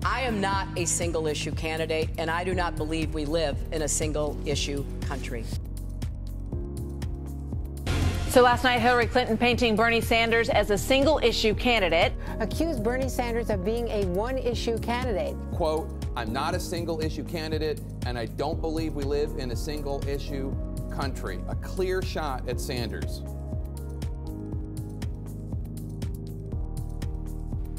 I am not a single-issue candidate, and I do not believe we live in a single-issue country. So last night, Hillary Clinton painting Bernie Sanders as a single-issue candidate. Accused Bernie Sanders of being a one-issue candidate. Quote, I'm not a single-issue candidate, and I don't believe we live in a single-issue country. A clear shot at Sanders.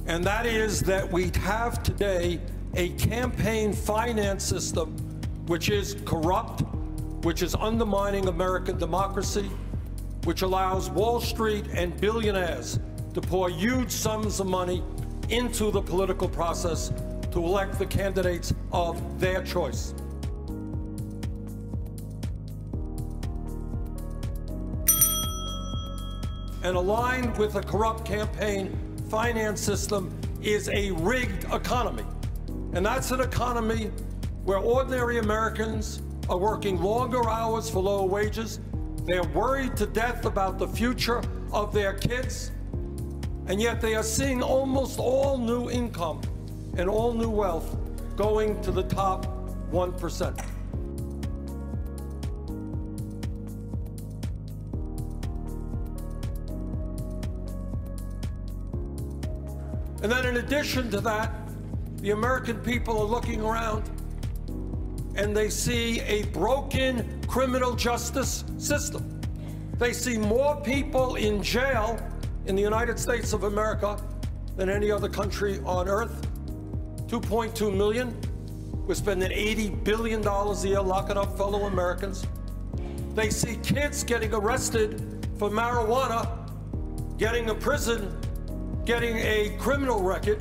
And that is that we have today a campaign finance system which is corrupt, which is undermining American democracy, which allows Wall Street and billionaires to pour huge sums of money into the political process to elect the candidates of their choice. And aligned with a corrupt campaign finance system is a rigged economy. And that's an economy where ordinary Americans are working longer hours for lower wages. They're worried to death about the future of their kids. And yet they are seeing almost all new income and all new wealth going to the top 1%. And then in addition to that, the American people are looking around and they see a broken criminal justice system. They see more people in jail in the United States of America than any other country on earth. 2.2 million. We're spending $80 billion a year locking up fellow Americans. They see kids getting arrested for marijuana, getting a prison, getting a criminal record,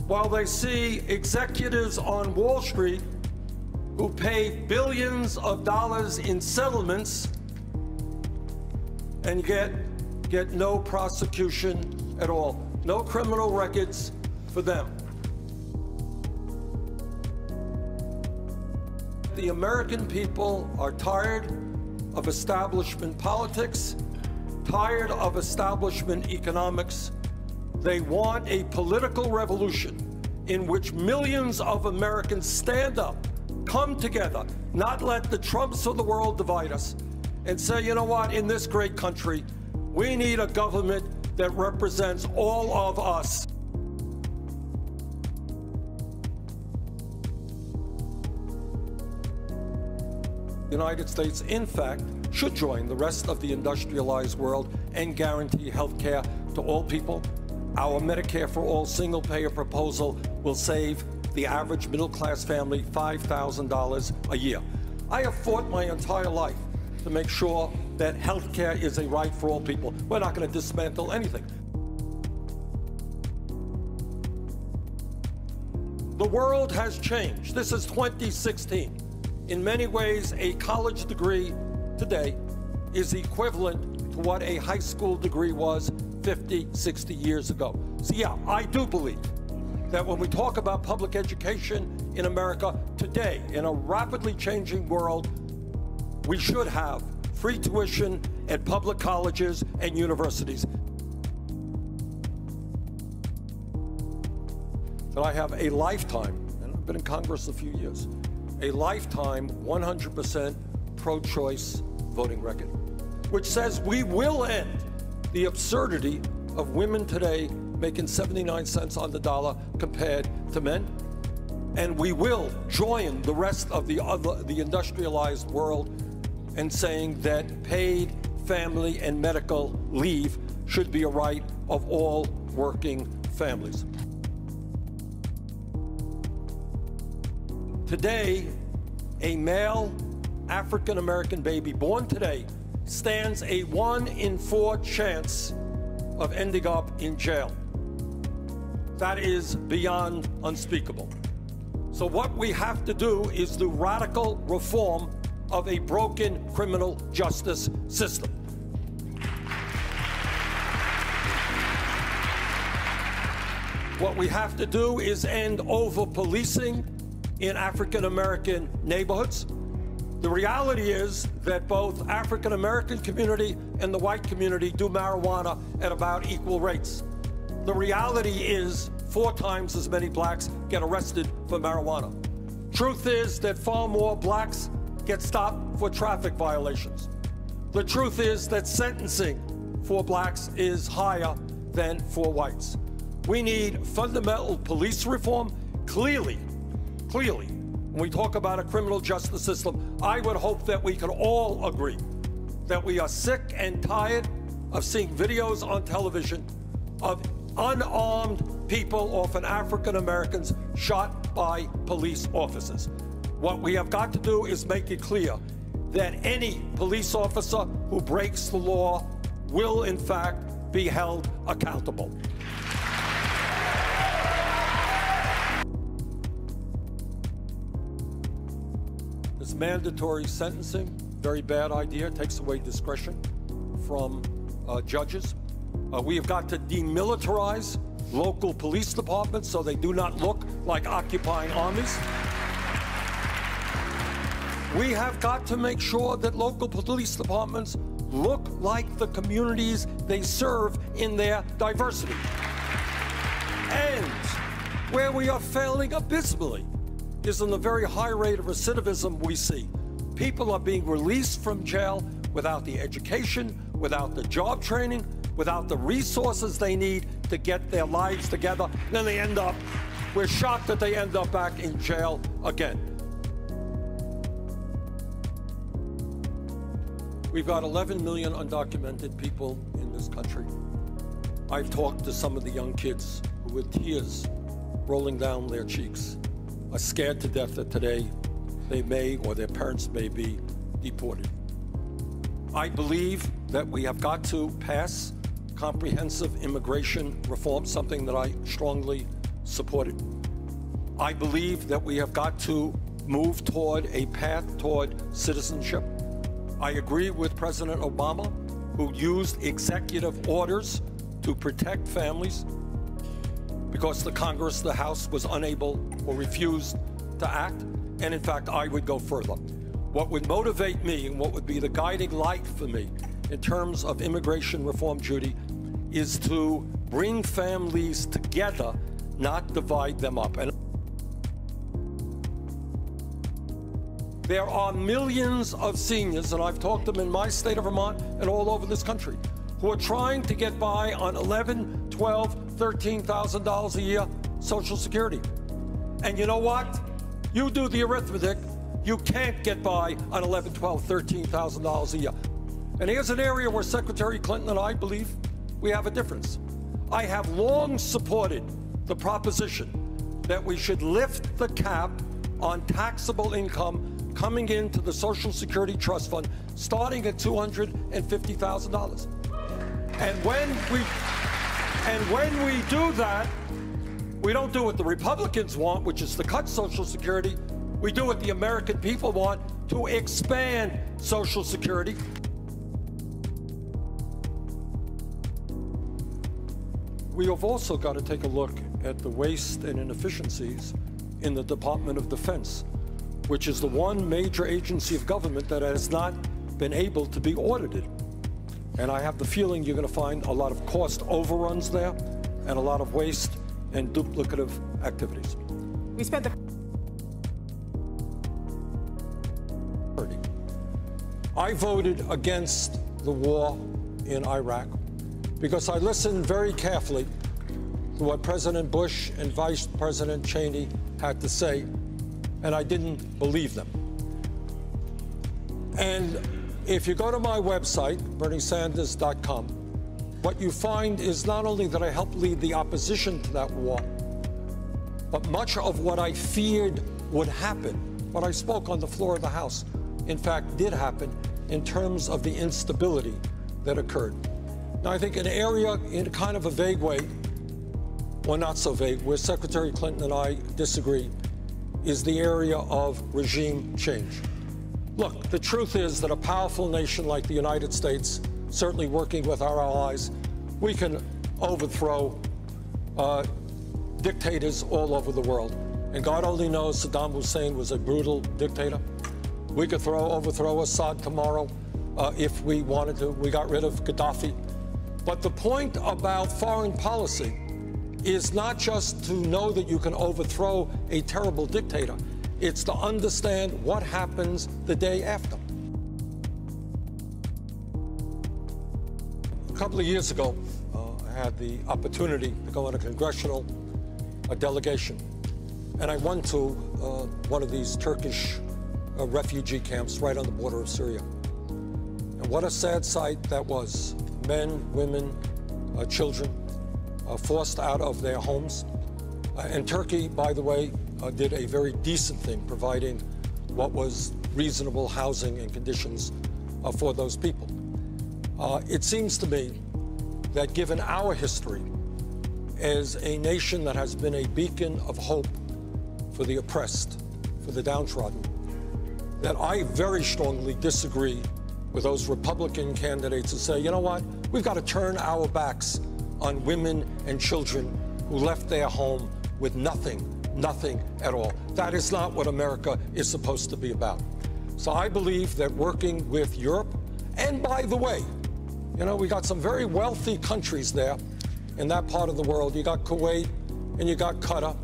while they see executives on Wall Street who pay billions of dollars in settlements and get no prosecution at all, no criminal records for them. The American people are tired of establishment politics, tired of establishment economics. They want a political revolution in which millions of Americans stand up, come together, not let the Trumps of the world divide us, and say, you know what, in this great country, we need a government that represents all of us. The United States, in fact, should join the rest of the industrialized world and guarantee health care to all people. Our Medicare for All single-payer proposal will save the average middle-class family $5,000 a year. I have fought my entire life to make sure that health care is a right for all people. We're not going to dismantle anything. The world has changed. This is 2016. In many ways, a college degree today is equivalent to what a high school degree was 50, 60 years ago. So yeah, I do believe that when we talk about public education in America today, in a rapidly changing world, we should have free tuition at public colleges and universities. That I have a lifetime, and I've been in Congress a few years, a lifetime 100% pro-choice voting record, which says we will end the absurdity of women today making 79 cents on the dollar compared to men. And we will join the rest of the industrialized world in saying that paid family and medical leave should be a right of all working families. Today, a male African-American baby born today stands a 1 in 4 chance of ending up in jail. That is beyond unspeakable. So what we have to do is do radical reform of a broken criminal justice system. What we have to do is end over-policing in African-American neighborhoods. The reality is that both African-American community and the white community do marijuana at about equal rates. The reality is 4 times as many blacks get arrested for marijuana. Truth is that far more blacks get stopped for traffic violations. The truth is that sentencing for blacks is higher than for whites. We need fundamental police reform. Clearly, when we talk about a criminal justice system, I would hope that we could all agree that we are sick and tired of seeing videos on television of unarmed people, often African Americans, shot by police officers. What we have got to do is make it clear that any police officer who breaks the law will, in fact, be held accountable. This mandatory sentencing, very bad idea, takes away discretion from judges. We have got to demilitarize local police departments so they do not look like occupying armies. We have got to make sure that local police departments look like the communities they serve in their diversity. And where we are failing abysmally is in the very high rate of recidivism we see. People are being released from jail without the education, without the job training, without the resources they need to get their lives together. And then they end up, we're shocked that they end up back in jail again. We've got 11 million undocumented people in this country. I've talked to some of the young kids who, with tears rolling down their cheeks, are scared to death that today they may, or their parents may, be deported. I believe that we have got to pass comprehensive immigration reform, something that I strongly supported. I believe that we have got to move toward a path toward citizenship. I agree with President Obama, who used executive orders to protect families because the Congress, the House, was unable or refused to act. And in fact, I would go further. What would motivate me and what would be the guiding light for me in terms of immigration reform, Judy, is to bring families together, not divide them up. And there are millions of seniors, and I've talked to them in my state of Vermont and all over this country, who are trying to get by on $11,000, $12,000, $13,000 a year Social Security. And you know what? You do the arithmetic, you can't get by on $11,000, $12,000, $13,000 a year. And here's an area where Secretary Clinton and I believe we have a difference. I have long supported the proposition that we should lift the cap on taxable income coming into the Social Security Trust Fund, starting at $250,000. And when we do that, we don't do what the Republicans want, which is to cut Social Security. We do what the American people want, to expand Social Security. We have also got to take a look at the waste and inefficiencies in the Department of Defense, which is the one major agency of government that has not been able to be audited. And I have the feeling you're going to find a lot of cost overruns there and a lot of waste and duplicative activities. We spent the... I voted against the war in Iraq because I listened very carefully to what President Bush and Vice President Cheney had to say, and I didn't believe them. And if you go to my website, BernieSanders.com, what you find is not only that I helped lead the opposition to that war, but much of what I feared would happen, what I spoke on the floor of the House, in fact, did happen in terms of the instability that occurred. Now, I think an area in kind of a vague way, or not so vague, where Secretary Clinton and I disagree, is the area of regime change. Look, the truth is that a powerful nation like the United States, certainly working with our allies, we can overthrow dictators all over the world. And God only knows Saddam Hussein was a brutal dictator. We could overthrow Assad tomorrow if we wanted to. We got rid of Gaddafi. But the point about foreign policy is not just to know that you can overthrow a terrible dictator. It's to understand what happens the day after. A couple of years ago, I had the opportunity to go on a congressional delegation. And I went to one of these Turkish refugee camps right on the border of Syria. And what a sad sight that was. Men, women, children forced out of their homes. And Turkey, by the way, did a very decent thing, providing what was reasonable housing and conditions for those people. It seems to me that given our history as a nation that has been a beacon of hope for the oppressed, for the downtrodden, that I very strongly disagree with those Republican candidates who say, you know what, we've got to turn our backs on women and children who left their home with nothing at all. That is not what America is supposed to be about. So I believe that working with Europe, and by the way, you know, we got some very wealthy countries there in that part of the world. You got Kuwait, and you got Qatar,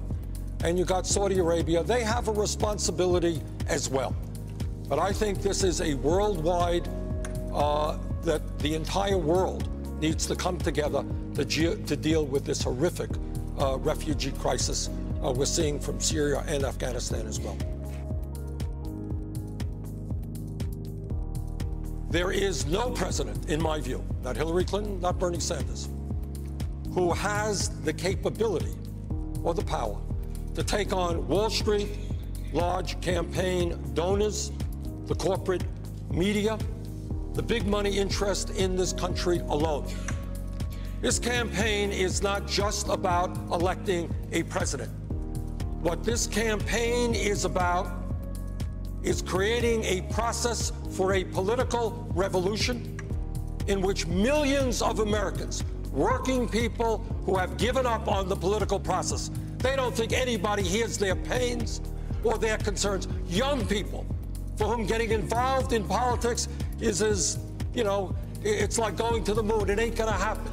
and you got Saudi Arabia. They have a responsibility as well. But I think this is a worldwide, that the entire world needs to come together to deal with this horrific refugee crisis we're seeing from Syria and Afghanistan as well. There is no president, in my view, not Hillary Clinton, not Bernie Sanders, who has the capability or the power to take on Wall Street, large campaign donors, the corporate media, the big money interest in this country alone. This campaign is not just about electing a president. What this campaign is about is creating a process for a political revolution in which millions of Americans, working people who have given up on the political process, they don't think anybody hears their pains or their concerns. Young people for whom getting involved in politics is as, you know, it's like going to the moon. It ain't gonna happen.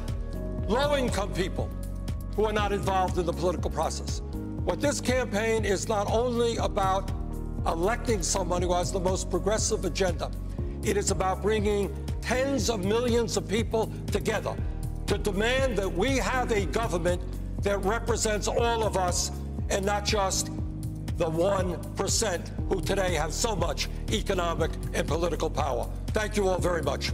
Low-income people who are not involved in the political process. What this campaign is not only about electing someone who has the most progressive agenda, it is about bringing tens of millions of people together to demand that we have a government that represents all of us and not just the 1% who today have so much economic and political power. Thank you all very much.